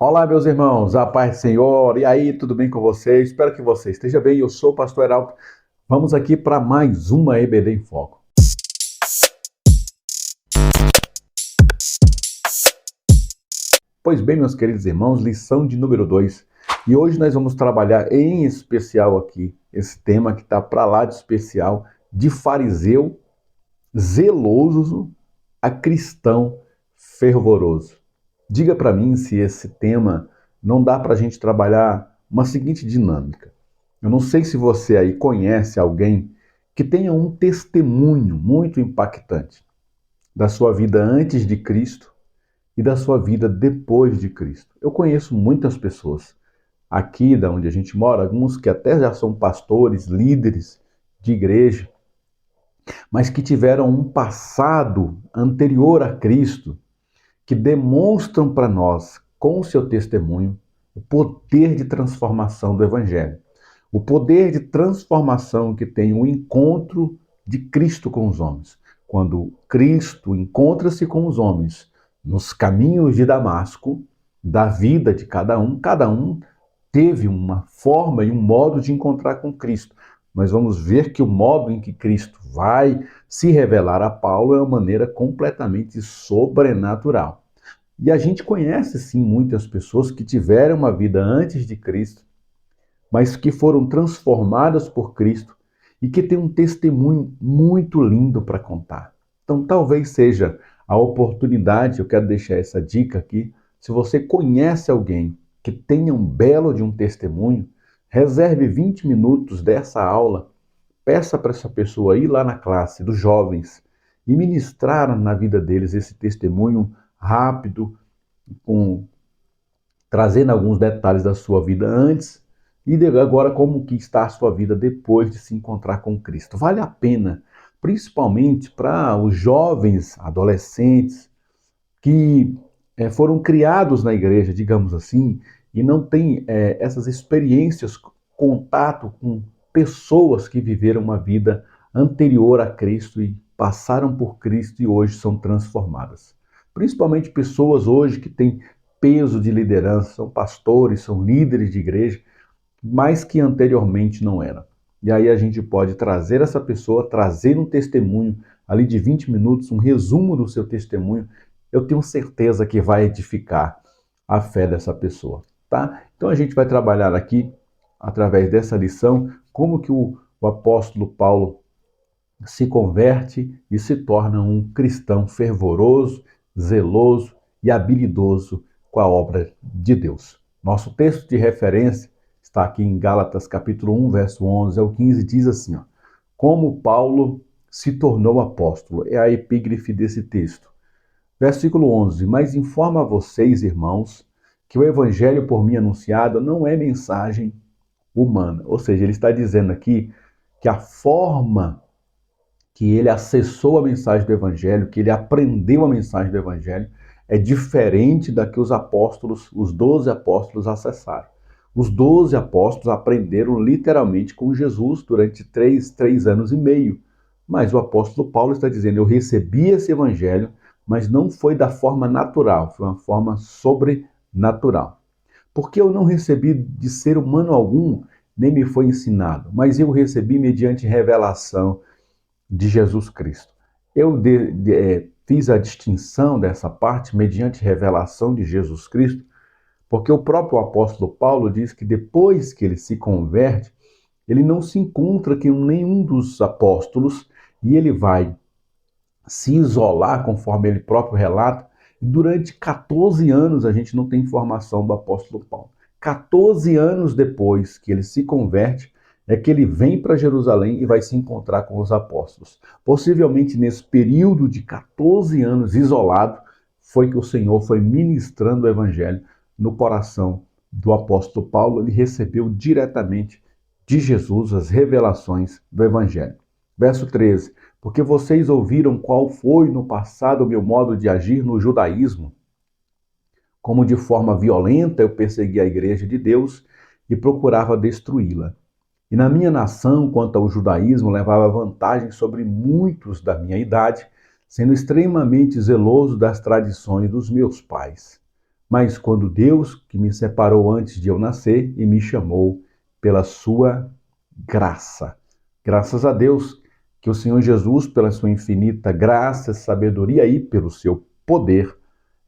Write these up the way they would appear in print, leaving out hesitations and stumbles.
Olá, meus irmãos, a paz do Senhor. E aí, tudo bem com vocês? Espero que você esteja bem. Eu sou o pastor Heraldo. Vamos aqui para mais uma EBD em Foco. Pois bem, meus queridos irmãos, lição de número 2. E hoje nós vamos trabalhar em especial aqui esse tema que está para lá de especial, de fariseu zeloso a cristão fervoroso. Diga para mim se esse tema não dá para a gente trabalhar uma seguinte dinâmica. Eu não sei se você aí conhece alguém que tenha um testemunho muito impactante da sua vida antes de Cristo e da sua vida depois de Cristo. Eu conheço muitas pessoas aqui da onde a gente mora, alguns que até já são pastores, líderes de igreja, mas que tiveram um passado anterior a Cristo, que demonstram para nós, com o seu testemunho, o poder de transformação do Evangelho. O poder de transformação que tem o encontro de Cristo com os homens. Quando Cristo encontra-se com os homens nos caminhos de Damasco, da vida de cada um teve uma forma e um modo de encontrar com Cristo. Nós vamos ver que o modo em que Cristo vai se revelar a Paulo é uma maneira completamente sobrenatural. E a gente conhece sim muitas pessoas que tiveram uma vida antes de Cristo, mas que foram transformadas por Cristo e que têm um testemunho muito lindo para contar. Então talvez seja a oportunidade, eu quero deixar essa dica aqui, se você conhece alguém que tenha um belo de um testemunho, reserve 20 minutos dessa aula, peça para essa pessoa ir lá na classe dos jovens e ministrar na vida deles esse testemunho rápido, com trazendo alguns detalhes da sua vida antes e agora como que está a sua vida depois de se encontrar com Cristo. Vale a pena, principalmente para os jovens, adolescentes que foram criados na igreja, digamos assim, e não têm essas experiências, contato com pessoas que viveram uma vida anterior a Cristo e passaram por Cristo e hoje são transformadas. Principalmente pessoas hoje que têm peso de liderança, são pastores, são líderes de igreja, mas que anteriormente não eram. E aí a gente pode trazer essa pessoa, trazer um testemunho ali de 20 minutos, um resumo do seu testemunho. Eu tenho certeza que vai edificar a fé dessa pessoa, tá? Então a gente vai trabalhar aqui, através dessa lição, como que o apóstolo Paulo se converte e se torna um cristão fervoroso, zeloso e habilidoso com a obra de Deus. Nosso texto de referência está aqui em Gálatas capítulo 1, verso 11 ao 15, diz assim, ó, como Paulo se tornou apóstolo. É a epígrafe desse texto. Versículo 11, mas informo a vocês, irmãos, que o evangelho por mim anunciado não é mensagem humana. Ou seja, ele está dizendo aqui que a forma que ele acessou a mensagem do Evangelho, que ele aprendeu a mensagem do Evangelho, é diferente da que os apóstolos, os 12 apóstolos acessaram. Os 12 apóstolos aprenderam literalmente com Jesus durante três anos e meio. Mas o apóstolo Paulo está dizendo, eu recebi esse Evangelho, mas não foi da forma natural, foi uma forma sobrenatural. Porque eu não recebi de ser humano algum, nem me foi ensinado, mas eu recebi mediante revelação de Jesus Cristo. Eu fiz a distinção dessa parte mediante revelação de Jesus Cristo, porque o próprio apóstolo Paulo diz que depois que ele se converte, ele não se encontra com nenhum dos apóstolos e ele vai se isolar, conforme ele próprio relata. Durante 14 anos a gente não tem informação do apóstolo Paulo. 14 anos depois que ele se converte, é que ele vem para Jerusalém e vai se encontrar com os apóstolos. Possivelmente nesse período de 14 anos isolado, foi que o Senhor foi ministrando o evangelho no coração do apóstolo Paulo. Ele recebeu diretamente de Jesus as revelações do evangelho. Verso 13, porque vocês ouviram qual foi no passado o meu modo de agir no judaísmo, como de forma violenta eu persegui a igreja de Deus e procurava destruí-la. E na minha nação, quanto ao judaísmo, levava vantagem sobre muitos da minha idade, sendo extremamente zeloso das tradições dos meus pais. mas quando Deus, que me separou antes de eu nascer e me chamou pela sua graça. Graças a Deus que o Senhor Jesus, pela sua infinita graça, sabedoria e pelo seu poder,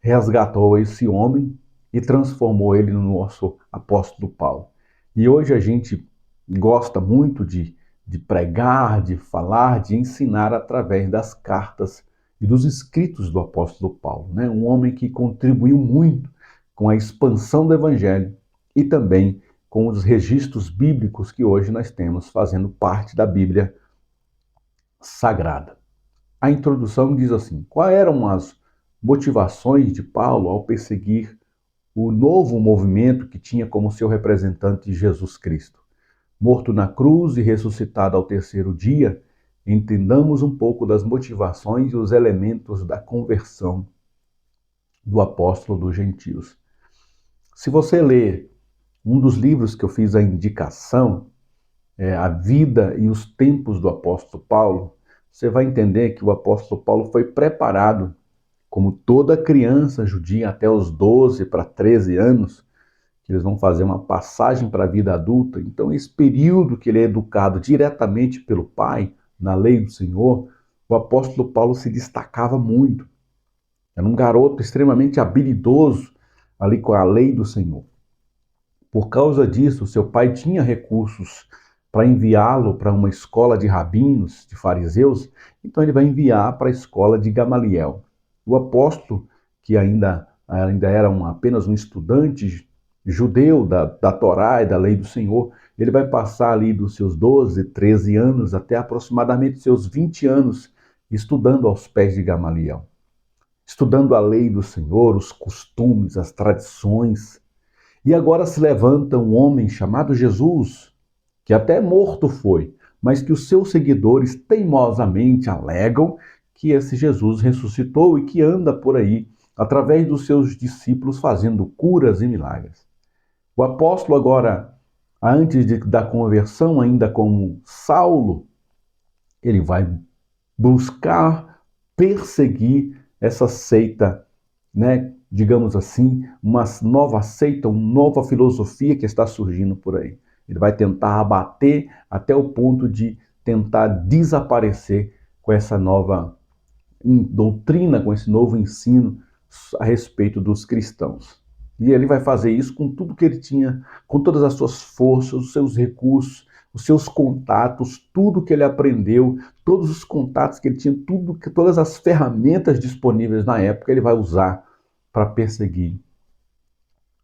resgatou esse homem e transformou ele no nosso apóstolo Paulo. E hoje a gente gosta muito de pregar, de falar, de ensinar através das cartas e dos escritos do apóstolo Paulo, né? Um homem que contribuiu muito com a expansão do evangelho e também com os registros bíblicos que hoje nós temos fazendo parte da Bíblia Sagrada. A introdução diz assim: quais eram as motivações de Paulo ao perseguir o novo movimento que tinha como seu representante Jesus Cristo? Morto na cruz e ressuscitado ao terceiro dia, entendamos um pouco das motivações e os elementos da conversão do apóstolo dos gentios. Se você ler um dos livros que eu fiz a indicação, A Vida e os Tempos do Apóstolo Paulo, você vai entender que o apóstolo Paulo foi preparado, como toda criança judia até os 12 para 13 anos, que eles vão fazer uma passagem para a vida adulta. Então, esse período que ele é educado diretamente pelo Pai, na lei do Senhor, o apóstolo Paulo se destacava muito. Era um garoto extremamente habilidoso ali com a lei do Senhor. Por causa disso, seu pai tinha recursos para enviá-lo para uma escola de rabinos, de fariseus, então ele vai enviar para a escola de Gamaliel. O apóstolo, que ainda era apenas um estudante judeu da Torá e da lei do Senhor, ele vai passar ali dos seus 12, 13 anos até aproximadamente seus 20 anos estudando aos pés de Gamaliel. Estudando a lei do Senhor, os costumes, as tradições. E agora se levanta um homem chamado Jesus, que até morto foi, mas que os seus seguidores teimosamente alegam que esse Jesus ressuscitou e que anda por aí, através dos seus discípulos, fazendo curas e milagres. O apóstolo agora, antes da conversão, ainda como Saulo, ele vai buscar perseguir essa seita, né? Digamos assim, uma nova seita, uma nova filosofia que está surgindo por aí. Ele vai tentar abater até o ponto de tentar desaparecer com essa nova doutrina, com esse novo ensino a respeito dos cristãos. E ele vai fazer isso com tudo que ele tinha, com todas as suas forças, os seus recursos, os seus contatos, tudo que ele aprendeu, todos os contatos que ele tinha, todas as ferramentas disponíveis na época, ele vai usar para perseguir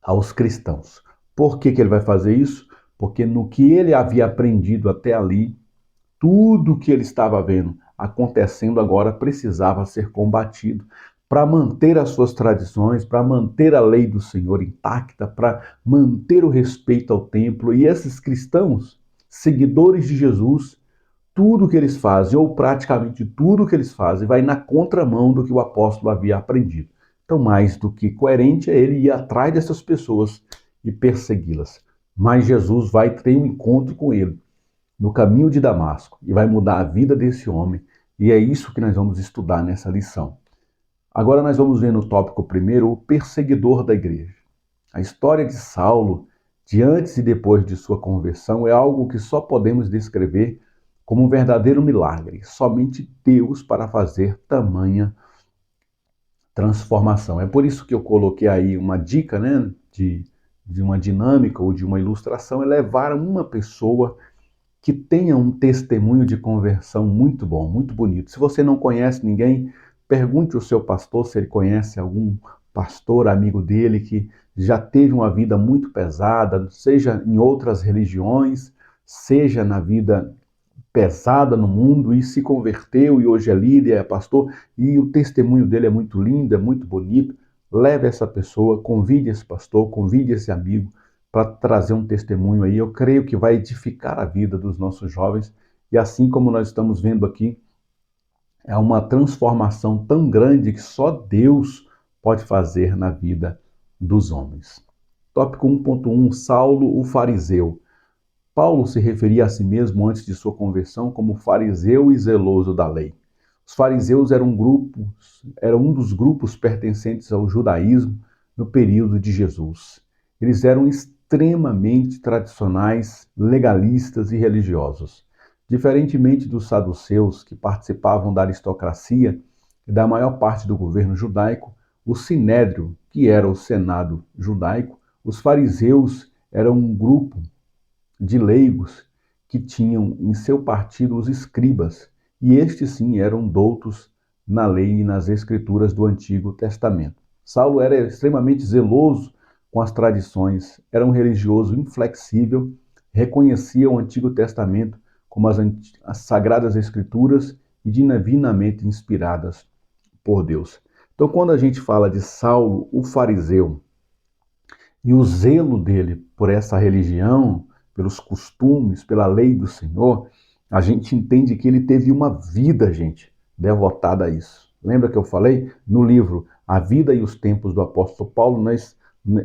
aos cristãos. Por que ele vai fazer isso? Porque no que ele havia aprendido até ali, tudo que ele estava vendo acontecendo agora precisava ser combatido para manter as suas tradições, para manter a lei do Senhor intacta, para manter o respeito ao templo. E esses cristãos, seguidores de Jesus, tudo que eles fazem, ou praticamente tudo que eles fazem, vai na contramão do que o apóstolo havia aprendido. Então, mais do que coerente é ele ir atrás dessas pessoas e persegui-las. Mas Jesus vai ter um encontro com ele no caminho de Damasco e vai mudar a vida desse homem. E é isso que nós vamos estudar nessa lição. Agora nós vamos ver no tópico primeiro o perseguidor da igreja. A história de Saulo, de antes e depois de sua conversão, é algo que só podemos descrever como um verdadeiro milagre. Somente Deus para fazer tamanha transformação. É por isso que eu coloquei aí uma dica, né, de uma dinâmica ou de uma ilustração, é levar uma pessoa que tenha um testemunho de conversão muito bom, muito bonito. Se você não conhece ninguém, pergunte ao seu pastor se ele conhece algum pastor amigo dele que já teve uma vida muito pesada, seja em outras religiões, seja na vida pesada no mundo e se converteu e hoje é líder, é pastor, e o testemunho dele é muito lindo, é muito bonito. Leve essa pessoa, convide esse pastor, convide esse amigo para trazer um testemunho aí. Eu creio que vai edificar a vida dos nossos jovens e assim como nós estamos vendo aqui, é uma transformação tão grande que só Deus pode fazer na vida dos homens. Tópico 1.1, Saulo, o fariseu. Paulo se referia a si mesmo antes de sua conversão como fariseu e zeloso da lei. Os fariseus eram um dos grupos pertencentes ao judaísmo, no período de Jesus. Eles eram extremamente tradicionais, legalistas e religiosos. Diferentemente dos saduceus, que participavam da aristocracia e da maior parte do governo judaico, o sinédrio, que era o senado judaico, os fariseus eram um grupo de leigos que tinham em seu partido os escribas, e estes sim eram doutos na lei e nas escrituras do Antigo Testamento. Saulo era extremamente zeloso com as tradições, era um religioso inflexível, reconhecia o Antigo Testamento como as sagradas escrituras e divinamente inspiradas por Deus. Então, quando a gente fala de Saulo, o fariseu, e o zelo dele por essa religião, pelos costumes, pela lei do Senhor, a gente entende que ele teve uma vida, gente, devotada a isso. Lembra que eu falei no livro A Vida e os Tempos do Apóstolo Paulo?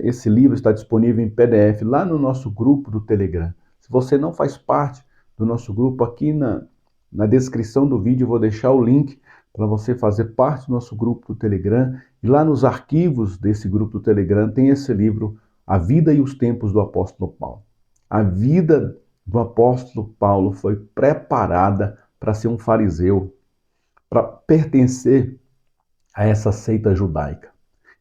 Esse livro está disponível em PDF lá no nosso grupo do Telegram. Se você não faz parte do nosso grupo, aqui na descrição do vídeo eu vou deixar o link para você fazer parte do nosso grupo do Telegram. E lá nos arquivos desse grupo do Telegram tem esse livro, A Vida e os Tempos do Apóstolo Paulo. A vida do apóstolo Paulo foi preparada para ser um fariseu, para pertencer a essa seita judaica.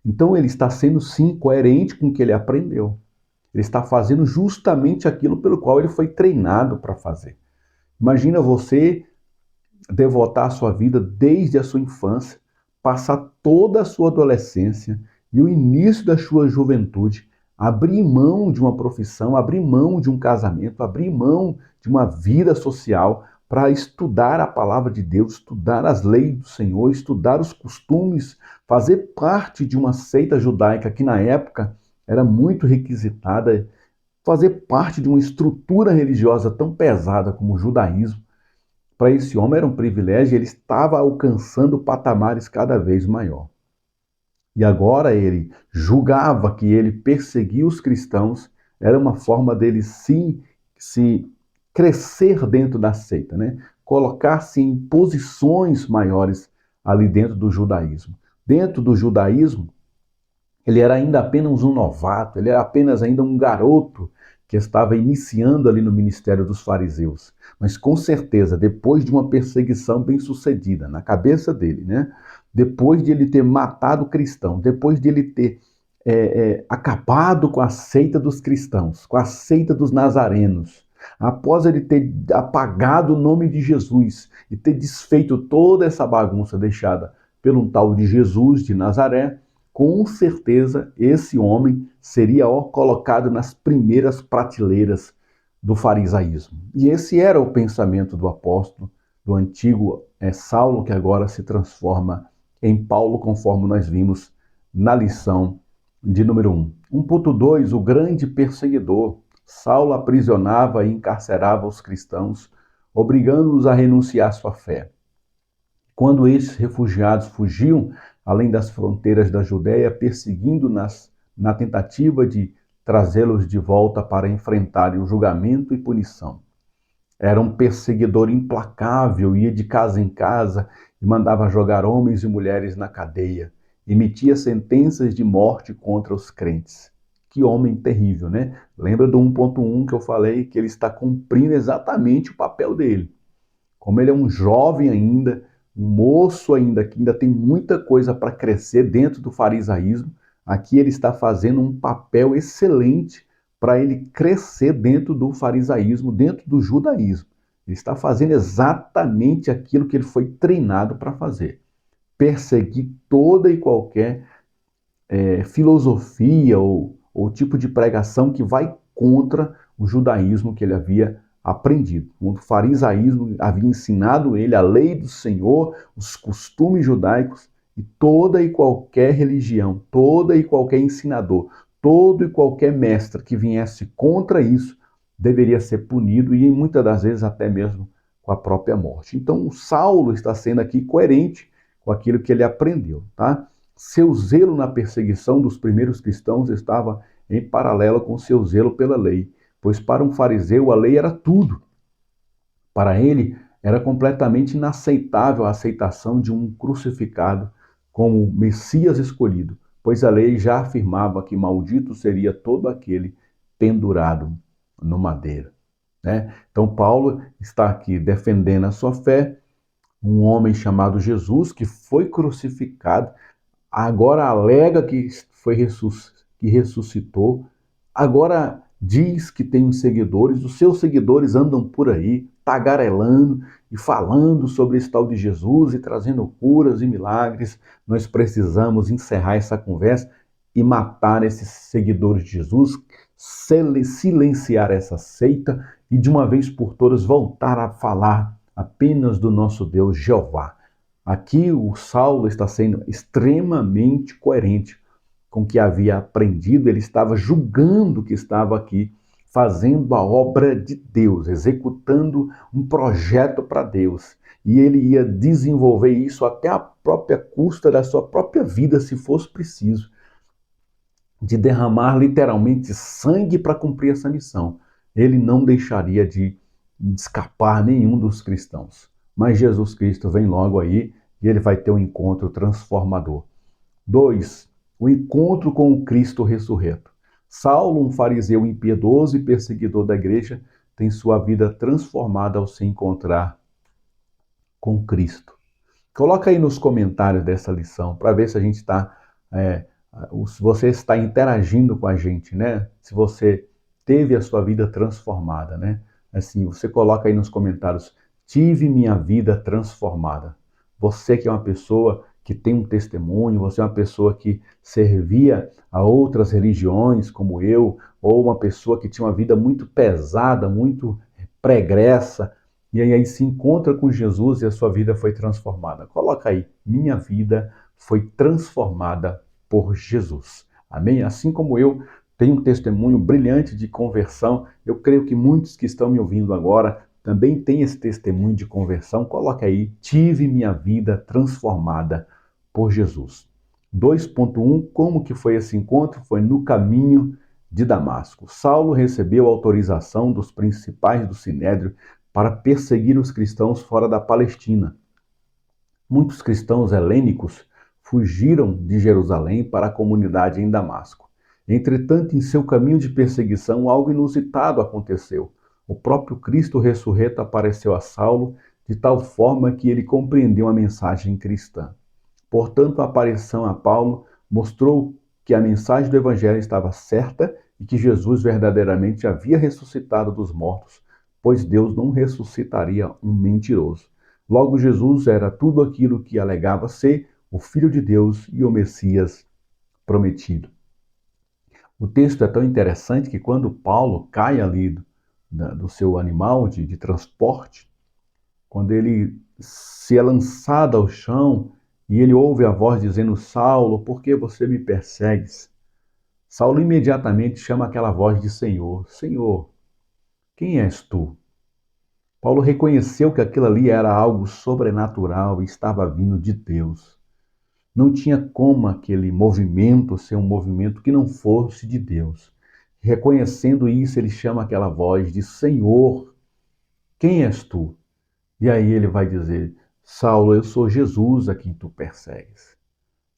Então ele está sendo sim coerente com o que ele aprendeu. Ele está fazendo justamente aquilo pelo qual ele foi treinado para fazer. Imagina você devotar a sua vida desde a sua infância, passar toda a sua adolescência e o início da sua juventude, abrir mão de uma profissão, abrir mão de um casamento, abrir mão de uma vida social para estudar a palavra de Deus, estudar as leis do Senhor, estudar os costumes, fazer parte de uma seita judaica que na época era muito requisitada, fazer parte de uma estrutura religiosa tão pesada como o judaísmo. Para esse homem era um privilégio, ele estava alcançando patamares cada vez maior. E agora ele julgava que ele perseguir os cristãos era uma forma dele se crescer dentro da seita, né? Colocar-se em posições maiores ali dentro do judaísmo. Dentro do judaísmo, ele era ainda apenas um novato, ele era apenas ainda um garoto que estava iniciando ali no ministério dos fariseus. Mas com certeza, depois de uma perseguição bem sucedida na cabeça dele, né? Depois de ele ter matado o cristão, depois de ele ter acabado com a seita dos cristãos, com a seita dos nazarenos, após ele ter apagado o nome de Jesus e ter desfeito toda essa bagunça deixada pelo um tal de Jesus de Nazaré, com certeza esse homem seria colocado nas primeiras prateleiras do farisaísmo. E esse era o pensamento do apóstolo, do antigo Saulo, que agora se transforma em Paulo, conforme nós vimos na lição de número 1. 1.2, o grande perseguidor. Saulo aprisionava e encarcerava os cristãos, obrigando-os a renunciar à sua fé. Quando esses refugiados fugiam além das fronteiras da Judéia, perseguindo na tentativa de trazê-los de volta para enfrentarem o julgamento e punição. Era um perseguidor implacável, ia de casa em casa e mandava jogar homens e mulheres na cadeia, emitia sentenças de morte contra os crentes. Que homem terrível, né? Lembra do 1.1 que eu falei, que ele está cumprindo exatamente o papel dele. Como ele é um jovem ainda, um moço ainda, que ainda tem muita coisa para crescer dentro do farisaísmo, aqui ele está fazendo um papel excelente para ele crescer dentro do farisaísmo, dentro do judaísmo. Ele está fazendo exatamente aquilo que ele foi treinado para fazer. Perseguir toda e qualquer filosofia ou tipo de pregação que vai contra o judaísmo que ele havia aprendido. O farisaísmo havia ensinado ele a lei do Senhor, os costumes judaicos, e toda e qualquer religião, toda e qualquer ensinador, todo e qualquer mestre que viesse contra isso deveria ser punido e muitas das vezes até mesmo com a própria morte. Então o Saulo está sendo aqui coerente com aquilo que ele aprendeu, tá? Seu zelo na perseguição dos primeiros cristãos estava em paralelo com seu zelo pela lei, pois para um fariseu a lei era tudo. Para ele era completamente inaceitável a aceitação de um crucificado como Messias escolhido, pois a lei já afirmava que maldito seria todo aquele pendurado no madeiro, né? Então Paulo está aqui defendendo a sua fé, um homem chamado Jesus que foi crucificado, agora alega que que ressuscitou, agora diz que tem os seus seguidores andam por aí tagarelando e falando sobre esse tal de Jesus e trazendo curas e milagres. Nós precisamos encerrar essa conversa e matar esses seguidores de Jesus, silenciar essa seita e de uma vez por todas voltar a falar apenas do nosso Deus Jeová. Aqui o Saulo está sendo extremamente coerente com o que havia aprendido, ele estava julgando que estava aqui fazendo a obra de Deus, executando um projeto para Deus. E ele ia desenvolver isso até a própria custa da sua própria vida, se fosse preciso, de derramar literalmente sangue para cumprir essa missão. Ele não deixaria de escapar nenhum dos cristãos. Mas Jesus Cristo vem logo aí e ele vai ter um encontro transformador. 2. O encontro com o Cristo ressurreto. Saulo, um fariseu impiedoso e perseguidor da igreja, tem sua vida transformada ao se encontrar com Cristo. Coloca aí nos comentários dessa lição para ver se a gente está, se você está interagindo com a gente, né? Se você teve a sua vida transformada, né? Assim, você coloca aí nos comentários: tive minha vida transformada. Você que é uma pessoa que tem um testemunho, você é uma pessoa que servia a outras religiões como eu, ou uma pessoa que tinha uma vida muito pesada, muito pregressa, e aí se encontra com Jesus e a sua vida foi transformada. Coloca aí: minha vida foi transformada por Jesus. Amém? Assim como eu tenho um testemunho brilhante de conversão, eu creio que muitos que estão me ouvindo agora também têm esse testemunho de conversão. Coloca aí: tive minha vida transformada por Jesus. 2.1, como que foi esse encontro? Foi no caminho de Damasco. Saulo recebeu autorização dos principais do Sinédrio para perseguir os cristãos fora da Palestina. Muitos cristãos helênicos fugiram de Jerusalém para a comunidade em Damasco. Entretanto, em seu caminho de perseguição, algo inusitado aconteceu. O próprio Cristo ressurreto apareceu a Saulo de tal forma que ele compreendeu a mensagem cristã. Portanto, a aparição a Paulo mostrou que a mensagem do Evangelho estava certa e que Jesus verdadeiramente havia ressuscitado dos mortos, pois Deus não ressuscitaria um mentiroso. Logo, Jesus era tudo aquilo que alegava ser o Filho de Deus e o Messias prometido. O texto é tão interessante que quando Paulo cai ali do seu animal de transporte, quando ele se é lançado ao chão e ele ouve a voz dizendo: Saulo, por que você me persegues? Saulo imediatamente chama aquela voz de Senhor. Senhor, quem és tu? Paulo reconheceu que aquilo ali era algo sobrenatural e estava vindo de Deus. Não tinha como aquele movimento ser um movimento que não fosse de Deus. Reconhecendo isso, ele chama aquela voz de Senhor, quem és tu? E aí ele vai dizer: Saulo, eu sou Jesus a quem tu persegues.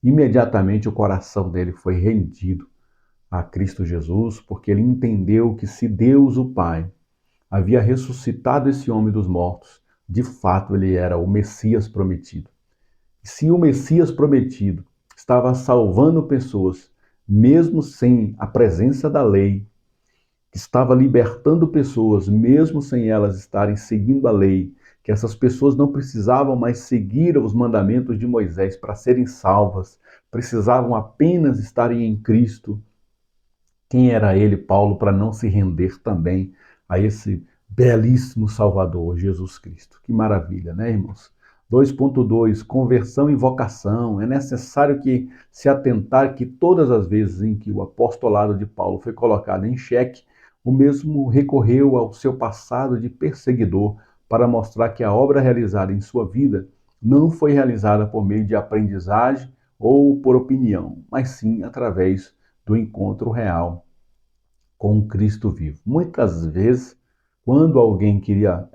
Imediatamente o coração dele foi rendido a Cristo Jesus, porque ele entendeu que se Deus, o Pai, havia ressuscitado esse homem dos mortos, de fato ele era o Messias prometido. E se o Messias prometido estava salvando pessoas, mesmo sem a presença da lei, que estava libertando pessoas, mesmo sem elas estarem seguindo a lei, que essas pessoas não precisavam mais seguir os mandamentos de Moisés para serem salvas, precisavam apenas estarem em Cristo. Quem era ele, Paulo, para não se render também a esse belíssimo Salvador, Jesus Cristo? Que maravilha, né, irmãos? 2.2, conversão e vocação. É necessário que se atentar que todas as vezes em que o apostolado de Paulo foi colocado em xeque, o mesmo recorreu ao seu passado de perseguidor para mostrar que a obra realizada em sua vida não foi realizada por meio de aprendizagem ou por opinião, mas sim através do encontro real com o Cristo vivo. Muitas vezes, quando alguém queria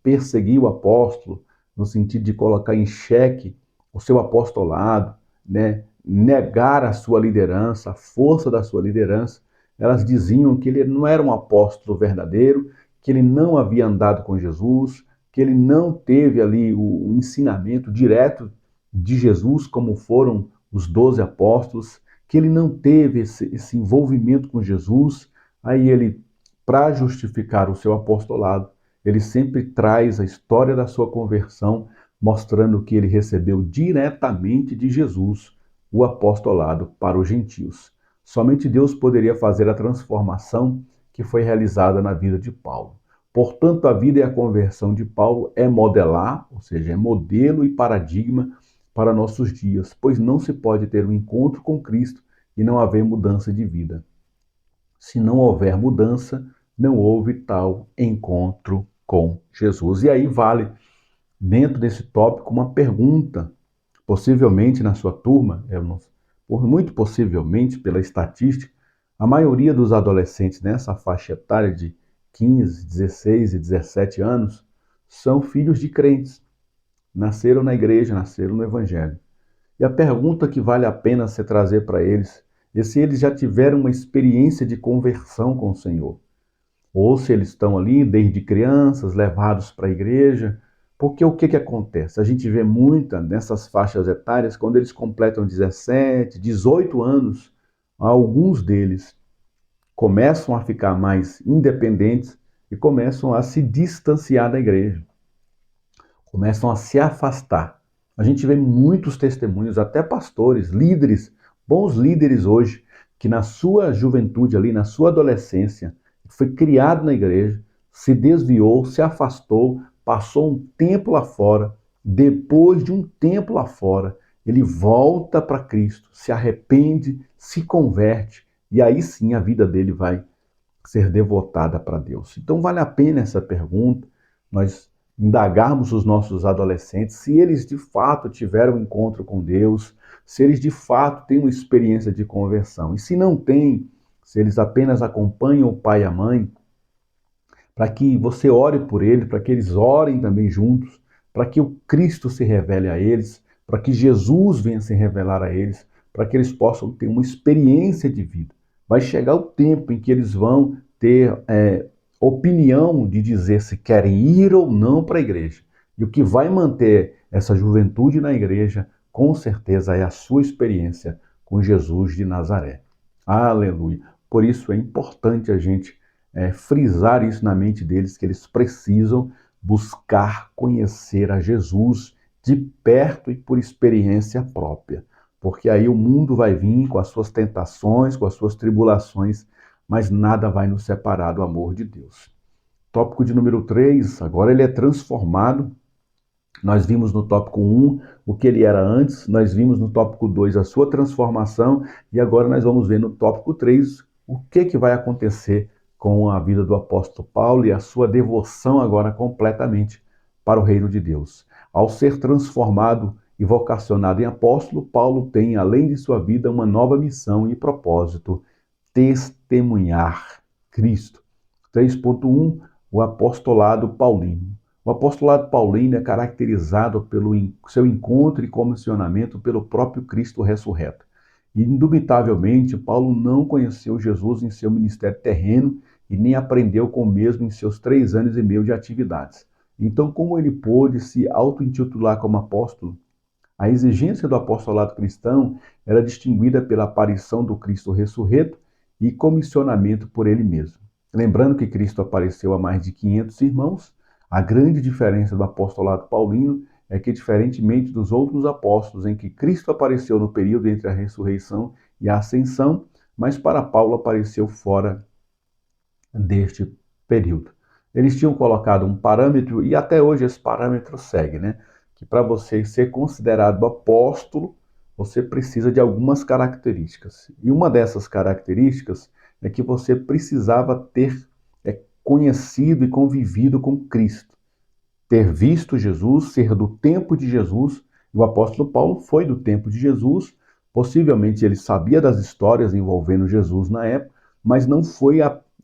perseguir o apóstolo, no sentido de colocar em xeque o seu apostolado, né, negar a sua liderança, a força da sua liderança. Elas diziam que ele não era um apóstolo verdadeiro, que ele não havia andado com Jesus, que ele não teve ali o ensinamento direto de Jesus, como foram os 12 apóstolos, que ele não teve esse envolvimento com Jesus. Aí ele, para justificar o seu apostolado, ele sempre traz a história da sua conversão, mostrando que ele recebeu diretamente de Jesus o apostolado para os gentios. Somente Deus poderia fazer a transformação que foi realizada na vida de Paulo. Portanto, a vida e a conversão de Paulo é modelar, ou seja, é modelo e paradigma para nossos dias, pois não se pode ter um encontro com Cristo e não haver mudança de vida. Se não houver mudança, não houve tal encontro com Jesus. E aí vale, dentro desse tópico, uma pergunta, possivelmente na sua turma, muito possivelmente pela estatística, a maioria dos adolescentes nessa faixa etária de 15, 16 e 17 anos são filhos de crentes, nasceram na igreja, nasceram no evangelho. E a pergunta que vale a pena se trazer para eles é se eles já tiveram uma experiência de conversão com o Senhor, ou se eles estão ali desde crianças, levados para a igreja. Porque o que acontece? A gente vê muita nessas faixas etárias, quando eles completam 17, 18 anos, alguns deles começam a ficar mais independentes e começam a se distanciar da igreja, começam a se afastar. A gente vê muitos testemunhos, até pastores, líderes, bons líderes hoje, que na sua juventude ali, na sua adolescência, foi criado na igreja, se desviou, se afastou, passou um tempo lá fora. Depois de um tempo lá fora, ele volta para Cristo, se arrepende, se converte, e aí sim a vida dele vai ser devotada para Deus. Então vale a pena essa pergunta, nós indagarmos os nossos adolescentes se eles de fato tiveram um encontro com Deus, se eles de fato têm uma experiência de conversão. E se não têm, se eles apenas acompanham o pai e a mãe, para que você ore por ele, para que eles orem também juntos, para que o Cristo se revele a eles, para que Jesus venha se revelar a eles, para que eles possam ter uma experiência de vida. Vai chegar o tempo em que eles vão ter opinião de dizer se querem ir ou não para a igreja. E o que vai manter essa juventude na igreja, com certeza, é a sua experiência com Jesus de Nazaré. Aleluia! Por isso é importante a gente frisar isso na mente deles, que eles precisam buscar conhecer a Jesus de perto e por experiência própria. Porque aí o mundo vai vir com as suas tentações, com as suas tribulações, mas nada vai nos separar do amor de Deus. Tópico de número 3, agora ele é transformado. Nós vimos no tópico 1 o que ele era antes, nós vimos no tópico 2 a sua transformação, e agora nós vamos ver no tópico 3 o que vai acontecer com a vida do apóstolo Paulo e a sua devoção agora completamente para o reino de Deus. Ao ser transformado e vocacionado em apóstolo, Paulo tem, além de sua vida, uma nova missão e propósito: testemunhar Cristo. 3.1, o apostolado paulino. O apostolado paulino é caracterizado pelo seu encontro e comissionamento pelo próprio Cristo ressurreto. E, indubitavelmente, Paulo não conheceu Jesus em seu ministério terreno e nem aprendeu com o mesmo em seus 3 anos e meio de atividades. Então, como ele pôde se auto-intitular como apóstolo? A exigência do apostolado cristão era distinguida pela aparição do Cristo ressurreto e comissionamento por ele mesmo. Lembrando que Cristo apareceu a mais de 500 irmãos, a grande diferença do apostolado paulino é que, diferentemente dos outros apóstolos, em que Cristo apareceu no período entre a ressurreição e a ascensão, mas para Paulo apareceu fora deste período. Eles tinham colocado um parâmetro, e até hoje esse parâmetro segue, né? Que para você ser considerado apóstolo, você precisa de algumas características. E uma dessas características é que você precisava ter conhecido e convivido com Cristo, ter visto Jesus, ser do tempo de Jesus. E o apóstolo Paulo foi do tempo de Jesus, possivelmente ele sabia das histórias envolvendo Jesus na época, mas não foi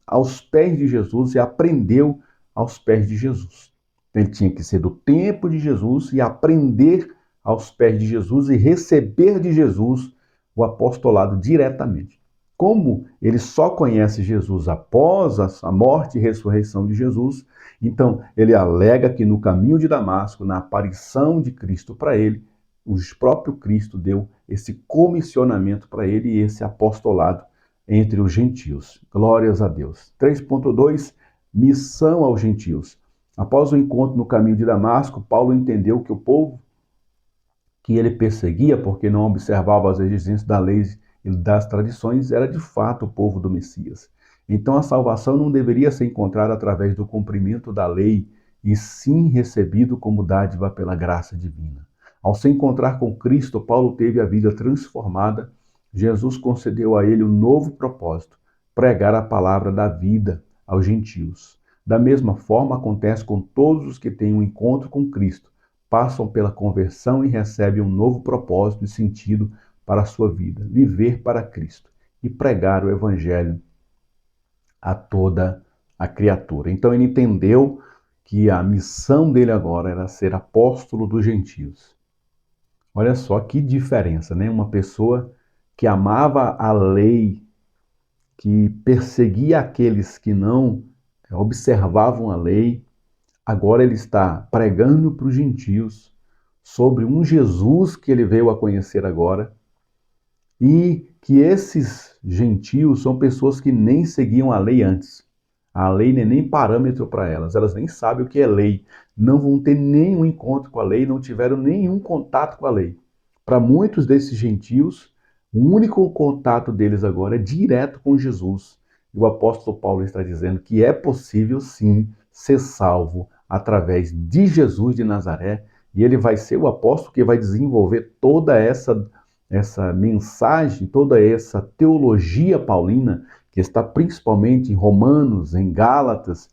aos pés de Jesus e aprendeu aos pés de Jesus. Ele tinha que ser do tempo de Jesus e aprender aos pés de Jesus e receber de Jesus o apostolado diretamente. Como ele só conhece Jesus após a morte e ressurreição de Jesus, então ele alega que no caminho de Damasco, na aparição de Cristo para ele, o próprio Cristo deu esse comissionamento para ele e esse apostolado entre os gentios. Glórias a Deus. 3.2, missão aos gentios. Após o encontro no caminho de Damasco, Paulo entendeu que o povo que ele perseguia porque não observava as exigências da lei e das tradições era de fato o povo do Messias. Então a salvação não deveria ser encontrada através do cumprimento da lei, e sim recebido como dádiva pela graça divina. Ao se encontrar com Cristo, Paulo teve a vida transformada. Jesus concedeu a ele um novo propósito: pregar a palavra da vida aos gentios. Da mesma forma acontece com todos os que têm um encontro com Cristo, passam pela conversão e recebem um novo propósito e sentido para a sua vida: viver para Cristo e pregar o Evangelho a toda a criatura. Então ele entendeu que a missão dele agora era ser apóstolo dos gentios. Olha só que diferença, né? Uma pessoa que amava a lei, que perseguia aqueles que não observavam a lei, agora ele está pregando para os gentios sobre um Jesus que ele veio a conhecer agora, e que esses gentios são pessoas que nem seguiam a lei antes. A lei não é nem parâmetro para elas, elas nem sabem o que é lei, não vão ter nenhum encontro com a lei, não tiveram nenhum contato com a lei. Para muitos desses gentios, o único contato deles agora é direto com Jesus. E o apóstolo Paulo está dizendo que é possível sim ser salvo através de Jesus de Nazaré, e ele vai ser o apóstolo que vai desenvolver toda essa mensagem, toda essa teologia paulina, que está principalmente em Romanos, em Gálatas.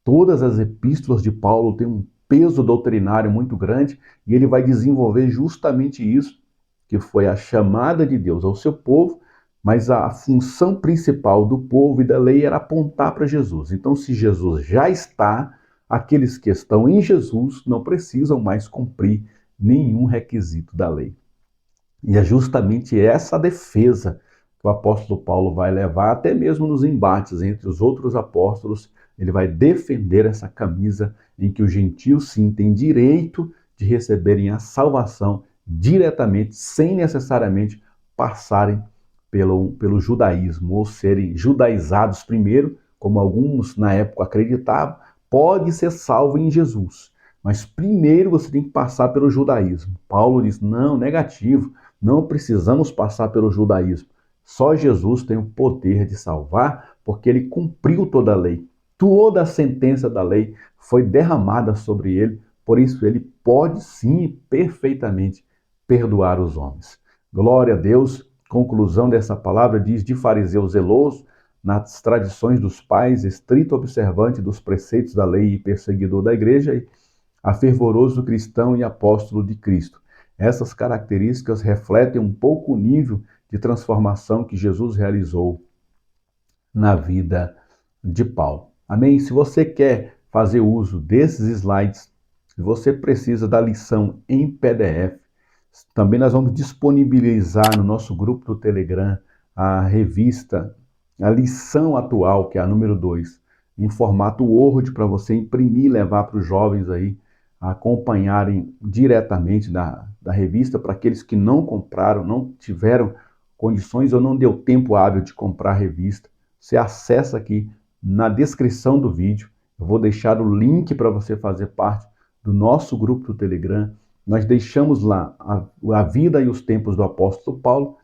Todas as epístolas de Paulo têm um peso doutrinário muito grande, e ele vai desenvolver justamente isso, que foi a chamada de Deus ao seu povo, mas a função principal do povo e da lei era apontar para Jesus. Então, se Jesus já está, aqueles que estão em Jesus não precisam mais cumprir nenhum requisito da lei. E é justamente essa defesa que o apóstolo Paulo vai levar, até mesmo nos embates entre os outros apóstolos. Ele vai defender essa camisa em que os gentios sim têm direito de receberem a salvação diretamente, sem necessariamente passarem pelo judaísmo, ou serem judaizados primeiro, como alguns na época acreditavam. Pode ser salvo em Jesus, mas primeiro você tem que passar pelo judaísmo. Paulo diz: não, negativo. Não precisamos passar pelo judaísmo. Só Jesus tem o poder de salvar, porque ele cumpriu toda a lei. Toda a sentença da lei foi derramada sobre ele, por isso ele pode sim, perfeitamente, perdoar os homens. Glória a Deus. Conclusão dessa palavra diz: de fariseu zeloso nas tradições dos pais, estrito observante dos preceitos da lei e perseguidor da igreja, a fervoroso cristão e apóstolo de Cristo. Essas características refletem um pouco o nível de transformação que Jesus realizou na vida de Paulo. Amém? Se você quer fazer uso desses slides, você precisa da lição em PDF. Também nós vamos disponibilizar no nosso grupo do Telegram a revista, a lição atual, que é a número 2, em formato Word, para você imprimir e levar para os jovens aí acompanharem diretamente da revista. Para aqueles que não compraram, não tiveram condições ou não deu tempo hábil de comprar a revista, você acessa aqui na descrição do vídeo. Eu vou deixar o link para você fazer parte do nosso grupo do Telegram. Nós deixamos lá a vida e os tempos do apóstolo Paulo,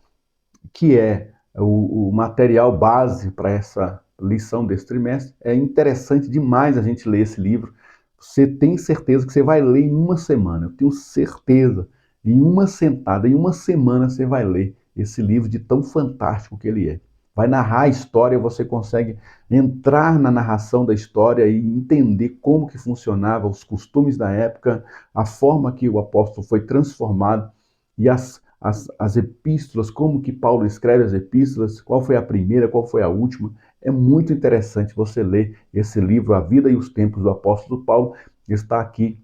que é o material base para essa lição desse trimestre. É interessante demais a gente ler esse livro. Você tem certeza que você vai ler em uma semana. Eu tenho certeza. Em uma sentada, em uma semana, você vai ler esse livro de tão fantástico que ele é. Vai narrar a história, você consegue entrar na narração da história e entender como que funcionava, os costumes da época, a forma que o apóstolo foi transformado, e as epístolas, como que Paulo escreve as epístolas, qual foi a primeira, qual foi a última. É muito interessante você ler esse livro, A Vida e os Tempos do Apóstolo Paulo. Está aqui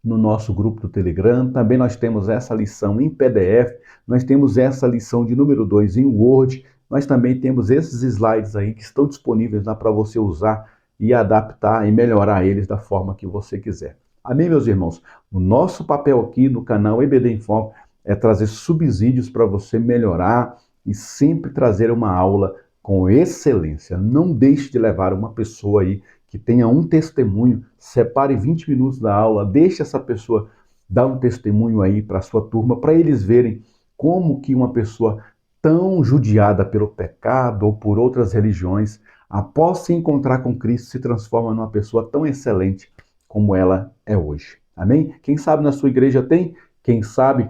no nosso grupo do Telegram. Também nós temos essa lição em PDF, nós temos essa lição de número 2 em Word, nós também temos esses slides aí que estão disponíveis lá para você usar e adaptar e melhorar eles da forma que você quiser. Amém, meus irmãos? O nosso papel aqui no canal EBD em Foco é trazer subsídios para você melhorar e sempre trazer uma aula com excelência. Não deixe de levar uma pessoa aí que tenha um testemunho, separe 20 minutos da aula, deixe essa pessoa dar um testemunho aí para a sua turma, para eles verem como que uma pessoa tão judiada pelo pecado ou por outras religiões, após se encontrar com Cristo, se transforma numa pessoa tão excelente como ela é hoje. Amém? Quem sabe na sua igreja tem? Quem sabe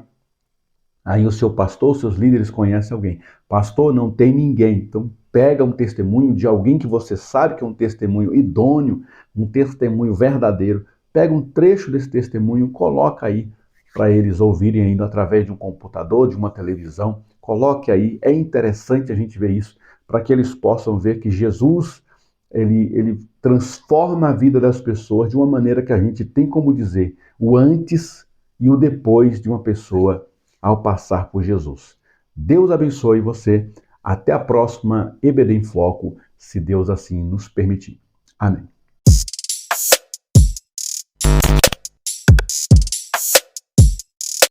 aí o seu pastor, os seus líderes conhecem alguém. Pastor, não tem ninguém. Então pega um testemunho de alguém que você sabe que é um testemunho idôneo, um testemunho verdadeiro. Pega um trecho desse testemunho, coloca aí para eles ouvirem ainda através de um computador, de uma televisão. Coloque aí, é interessante a gente ver isso, para que eles possam ver que Jesus, ele transforma a vida das pessoas de uma maneira que a gente tem como dizer o antes e o depois de uma pessoa ao passar por Jesus. Deus abençoe você. Até a próxima EBD em Foco, se Deus assim nos permitir. Amém.